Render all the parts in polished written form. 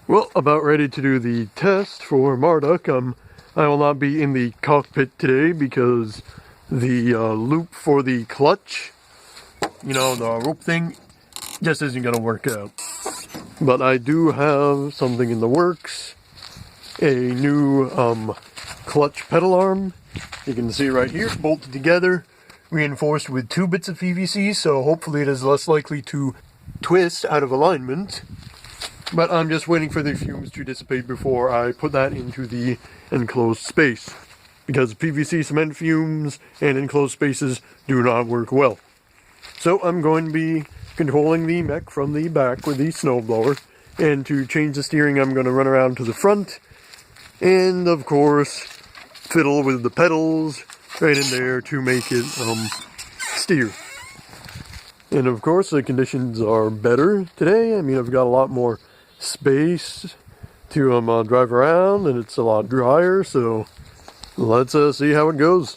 Well, about ready to do the test for Marduk. I will not be in the cockpit today because the loop for the clutch, the rope thing, just isn't going to work out. But I do have something in the works, a new clutch pedal arm. You can see right here, bolted together, reinforced with 2 bits of PVC, so hopefully it is less likely to twist out of alignment. But I'm just waiting for the fumes to dissipate before I put that into the enclosed space, because PVC cement fumes and enclosed spaces do not work well. So I'm going to be controlling the mech from the back with the snowblower, and to change the steering I'm going to run around to the front, and of course fiddle with the pedals right in there to make it steer. And of course the conditions are better today. I mean, I've got a lot more space to drive around, and it's a lot drier, so let's see how it goes.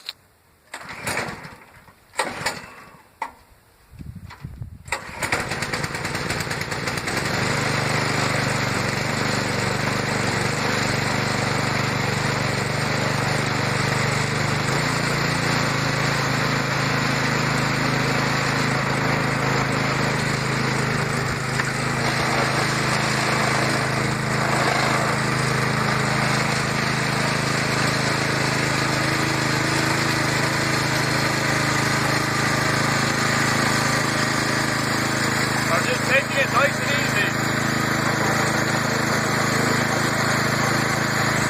Taking it nice and easy.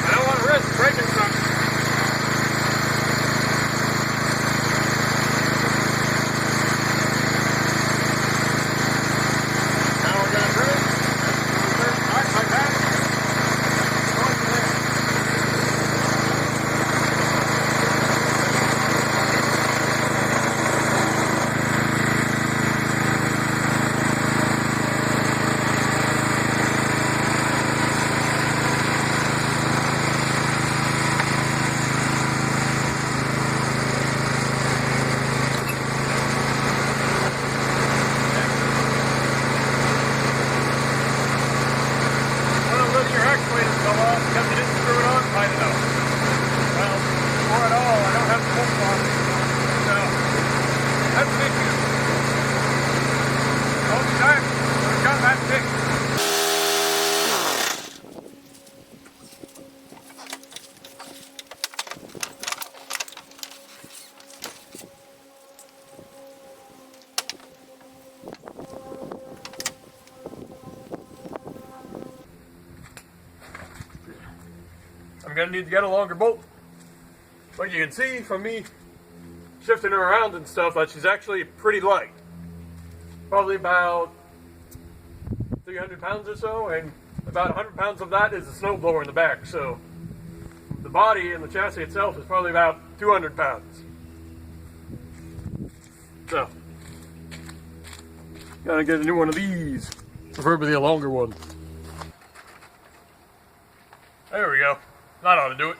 I don't want to risk breaking something. Now we're going to turn it. Nice like that. Because it didn't screw it on tight enough. Well, or at all, I don't have the bolts on. So, that's an issue. All the time, I've got that fixed. I'm going to need to get a longer bolt. But you can see from me shifting her around and stuff that she's actually pretty light. Probably about 300 pounds or so, and about 100 pounds of that is the snowblower in the back. So the body and the chassis itself is probably about 200 pounds. So, gotta get a new one of these, preferably a longer one. There we go. That ought to do it.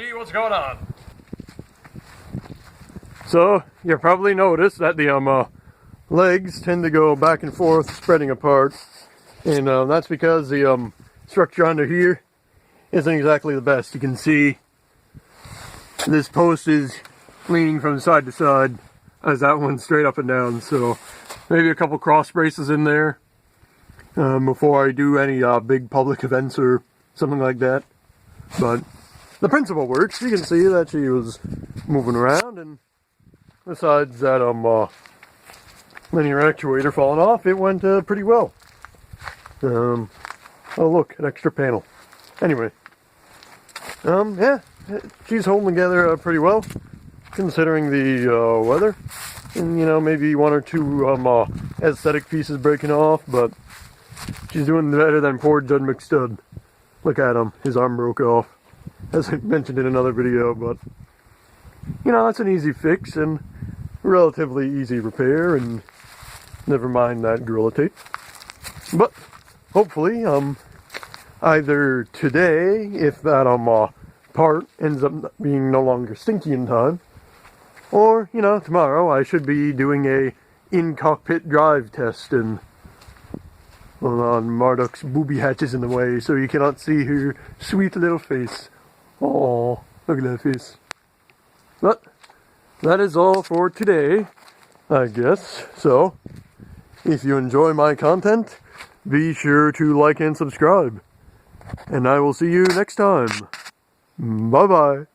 see what's going on. So, you probably noticed that the legs tend to go back and forth, spreading apart. And that's because the structure under here isn't exactly the best. You can see this post is leaning from side to side as that one's straight up and down. So maybe a couple cross braces in there before I do any big public events or something like that. But the principle works. You can see that she was moving around, and besides that linear actuator falling off, it went pretty well. Oh look, an extra panel. Anyway, yeah, she's holding together pretty well, considering the weather. And, you know, maybe one or two aesthetic pieces breaking off, but she's doing better than poor Judd McStud. Look at him, his arm broke off, as I mentioned in another video, but, you know, that's an easy fix and relatively easy repair, and never mind that Gorilla Tape. But, hopefully, either today, if that part ends up being no longer stinky in time, or, you know, tomorrow I should be doing a in-cockpit drive test, and hold on, Marduk's booby hatches in the way so you cannot see her sweet little face. Oh, look at that face. But that is all for today, I guess. So, if you enjoy my content, be sure to like and subscribe. And I will see you next time. Bye-bye.